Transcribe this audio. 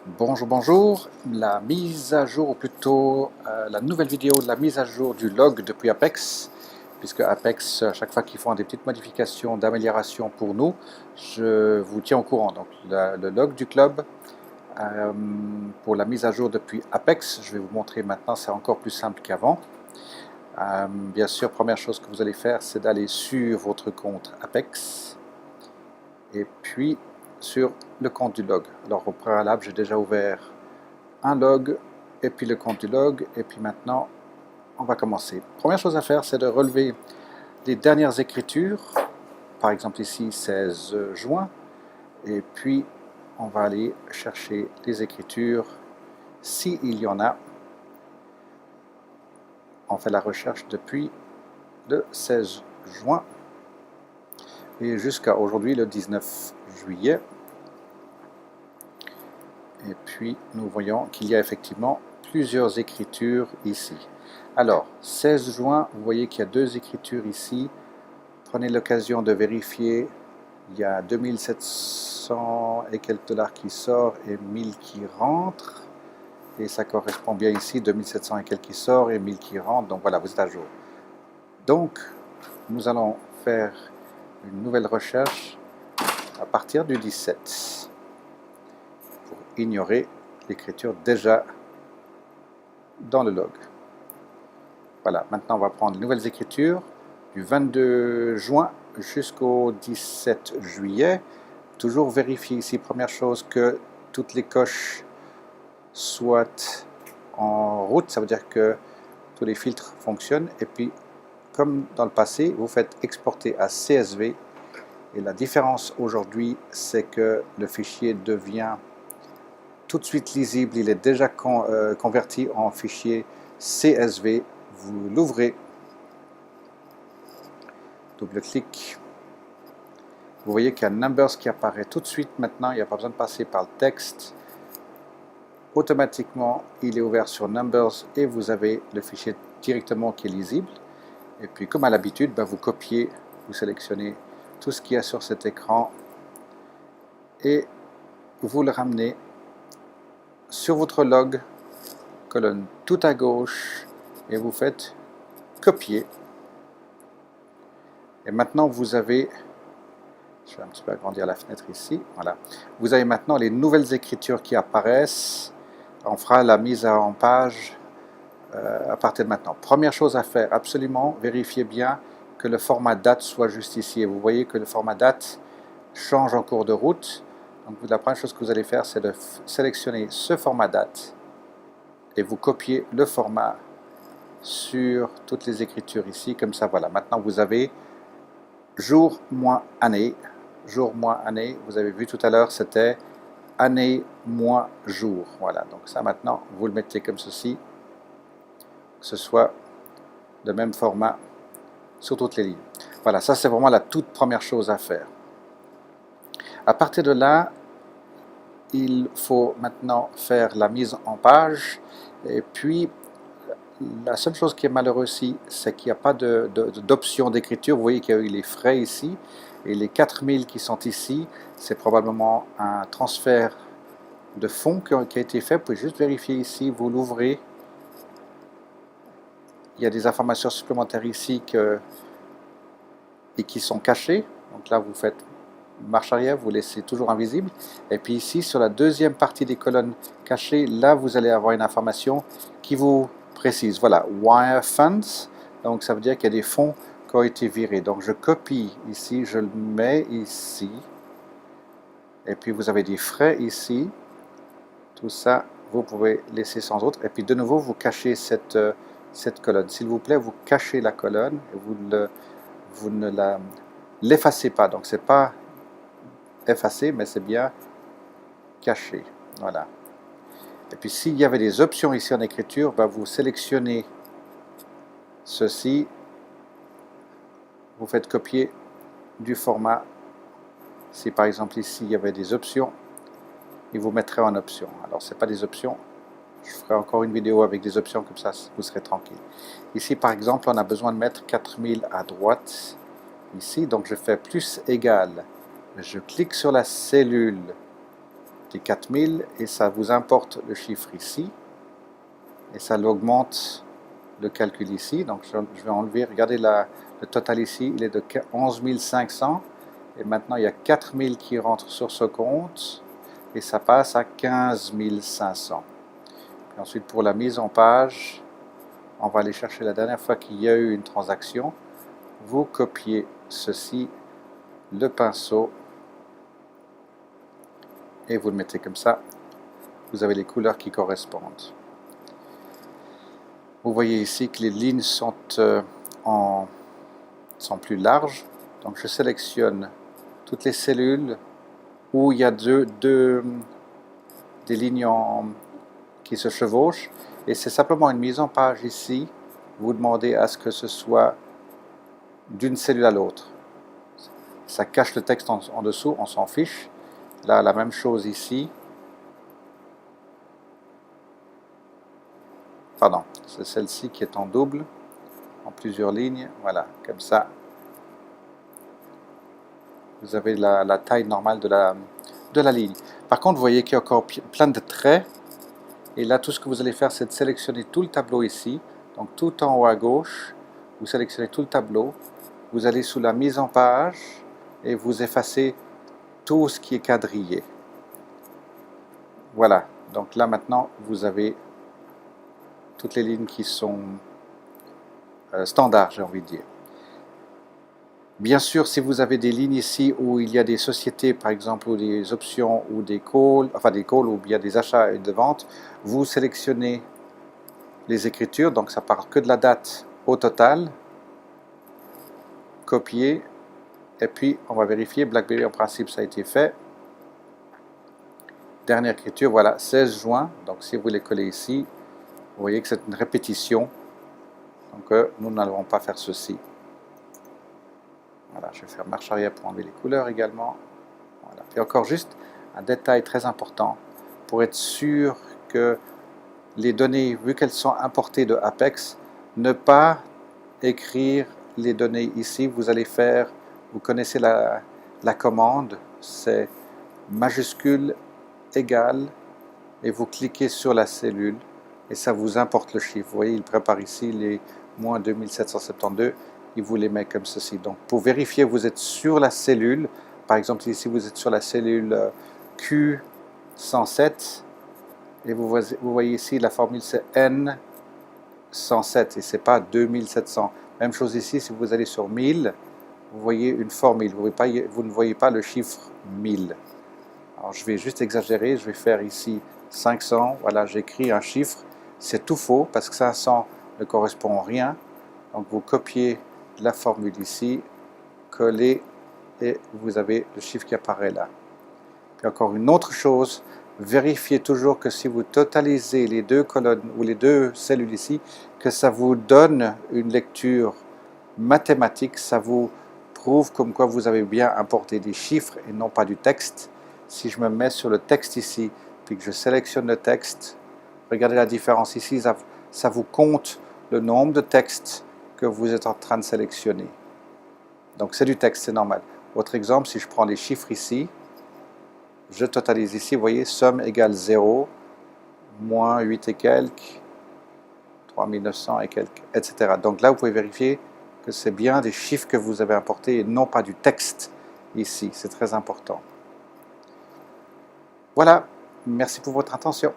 Bonjour, bonjour. La mise à jour, ou plutôt la nouvelle vidéo de la mise à jour du log depuis Apex, puisque Apex, à chaque fois qu'ils font des petites modifications d'amélioration pour nous, je vous tiens au courant. Donc le log du club pour la mise à jour depuis Apex, je vais vous montrer maintenant, c'est encore plus simple qu'avant. Bien sûr, première chose que vous allez faire, c'est d'aller sur votre compte Apex, et puis sur le compte du log. Alors au préalable, j'ai déjà ouvert un log, et puis le compte du log, et puis maintenant, on va commencer. Première chose à faire, c'est de relever les dernières écritures, par exemple ici 16 juin, et puis on va aller chercher les écritures, s'il y en a. On fait la recherche depuis le 16 juin, et jusqu'à aujourd'hui, le 19 juillet. Et puis, nous voyons qu'il y a effectivement plusieurs écritures ici. Alors, 16 juin, vous voyez qu'il y a deux écritures ici. Prenez l'occasion de vérifier. Il y a 2700 et quelques dollars qui sortent et 1000 qui rentrent. Et ça correspond bien ici, 2700 et quelques qui sortent et 1000 qui rentrent. Donc voilà, vous êtes à jour. Donc, nous allons faire une nouvelle recherche à partir du 17 pour ignorer l'écriture déjà dans le log. Voilà, maintenant on va prendre les nouvelles écritures du 22 juin jusqu'au 17 juillet. Toujours vérifier ici, première chose, que toutes les coches soient en route, ça veut dire que tous les filtres fonctionnent. Et puis, comme dans le passé, vous faites exporter à CSV. Et la différence aujourd'hui, c'est que le fichier devient tout de suite lisible. Il est déjà converti en fichier CSV. Vous l'ouvrez, double-clic. Vous voyez qu'il y a Numbers qui apparaît tout de suite maintenant. Il n'y a pas besoin de passer par le texte. Automatiquement, il est ouvert sur Numbers et vous avez le fichier directement qui est lisible. Et puis, comme à l'habitude, vous copiez, vous sélectionnez tout ce qu'il y a sur cet écran et vous le ramenez sur votre log, colonne tout à gauche, et vous faites copier. Et maintenant, vous avez, je vais un petit peu agrandir la fenêtre ici, voilà. Vous avez maintenant les nouvelles écritures qui apparaissent. On fera la mise en page à partir de maintenant. Première chose à faire, absolument, vérifiez bien que le format date soit juste ici. Et vous voyez que le format date change en cours de route. Donc la première chose que vous allez faire, c'est de sélectionner ce format date et vous copiez le format sur toutes les écritures ici, comme ça, voilà. Maintenant, vous avez jour, mois, année. Jour, mois, année. Vous avez vu tout à l'heure, c'était année, mois, jour. Voilà, donc ça maintenant, vous le mettez comme ceci, que ce soit le même format sur toutes les lignes. Voilà, ça c'est vraiment la toute première chose à faire. À partir de là, il faut maintenant faire la mise en page. Et puis, la seule chose qui est malheureuse ici, c'est qu'il n'y a pas d'option d'écriture. Vous voyez qu'il y a eu les frais ici. Et les 4000 qui sont ici, c'est probablement un transfert de fonds qui a été fait. Vous pouvez juste vérifier ici, vous l'ouvrez. Il y a des informations supplémentaires ici et qui sont cachées. Donc là, vous faites marche arrière, vous laissez toujours invisible. Et puis ici, sur la deuxième partie des colonnes cachées, là, vous allez avoir une information qui vous précise. Voilà, Wire Funds. Donc ça veut dire qu'il y a des fonds qui ont été virés. Donc je copie ici, je le mets ici. Et puis vous avez des frais ici. Tout ça, vous pouvez laisser sans autre. Et puis de nouveau, vous cachez cette colonne. S'il vous plaît, vous cachez la colonne et vous ne l'effacez pas. Donc c'est pas effacé, mais c'est bien caché. Voilà. Et puis s'il y avait des options ici en écriture, vous sélectionnez ceci, vous faites copier du format. Si par exemple ici il y avait des options, et vous mettrez en option. Alors c'est pas des options, je ferai encore une vidéo avec des options, comme ça vous serez tranquille. Ici par exemple, on a besoin de mettre 4000 à droite, ici, donc je fais plus égal. Je clique sur la cellule des 4000 et ça vous importe le chiffre ici et ça l'augmente le calcul ici. Donc je vais enlever, regardez le total ici, il est de 11 500 et maintenant il y a 4000 qui rentrent sur ce compte et ça passe à 15 500. Et ensuite pour la mise en page, on va aller chercher la dernière fois qu'il y a eu une transaction. Vous copiez ceci, le pinceau, et vous le mettez comme ça. Vous avez les couleurs qui correspondent. Vous voyez ici que les lignes sont plus larges. Donc je sélectionne toutes les cellules où il y a des lignes qui se chevauchent. Et c'est simplement une mise en page ici. Vous demandez à ce que ce soit d'une cellule à l'autre. Ça cache le texte en dessous, on s'en fiche. Là, la même chose ici. Pardon, c'est celle-ci qui est en double, en plusieurs lignes. Voilà, comme ça. Vous avez la taille normale de la ligne. Par contre, vous voyez qu'il y a encore plein de traits. Et là, tout ce que vous allez faire, c'est de sélectionner tout le tableau ici. Donc, tout en haut à gauche, vous sélectionnez tout le tableau. Vous allez sous la mise en page et vous effacez tout ce qui est quadrillé. Voilà. Donc là, maintenant, vous avez toutes les lignes qui sont standards, j'ai envie de dire. Bien sûr, si vous avez des lignes ici où il y a des sociétés, par exemple, ou des options, ou des calls, enfin des calls où il y a des achats et des ventes, vous sélectionnez les écritures, donc ça part que de la date au total, copier, et puis on va vérifier, BlackBerry en principe ça a été fait. Dernière écriture, voilà, 16 juin, donc si vous les collez ici, vous voyez que c'est une répétition, donc nous n'allons pas faire ceci. Voilà, je vais faire marche arrière pour enlever les couleurs également. Voilà. Et encore juste un détail très important pour être sûr que les données, vu qu'elles sont importées de Apex, ne pas écrire les données ici. Vous allez faire, vous connaissez la commande, c'est majuscule égale et vous cliquez sur la cellule et ça vous importe le chiffre. Vous voyez, il prépare ici les moins 2772. Il vous les met comme ceci. Donc, pour vérifier, vous êtes sur la cellule. Par exemple, ici, vous êtes sur la cellule Q107. Et vous voyez ici, la formule, c'est N107 et ce n'est pas 2700. Même chose ici, si vous allez sur 1000, vous voyez une formule. Vous ne voyez pas le chiffre 1000. Alors, je vais juste exagérer. Je vais faire ici 500. Voilà, j'écris un chiffre. C'est tout faux parce que 500 ne correspond à rien. Donc, vous copiez la formule ici, collez et vous avez le chiffre qui apparaît là. Puis encore une autre chose, vérifiez toujours que si vous totalisez les deux colonnes ou les deux cellules ici, que ça vous donne une lecture mathématique, ça vous prouve comme quoi vous avez bien importé des chiffres et non pas du texte. Si je me mets sur le texte ici, puis que je sélectionne le texte, regardez la différence ici, ça vous compte le nombre de textes que vous êtes en train de sélectionner. Donc c'est du texte, c'est normal. Autre exemple, si je prends les chiffres ici, je totalise ici, vous voyez, somme égale 0, moins 8 et quelques, 3900 et quelques, etc. Donc là, vous pouvez vérifier que c'est bien des chiffres que vous avez importés et non pas du texte ici. C'est très important. Voilà, merci pour votre attention.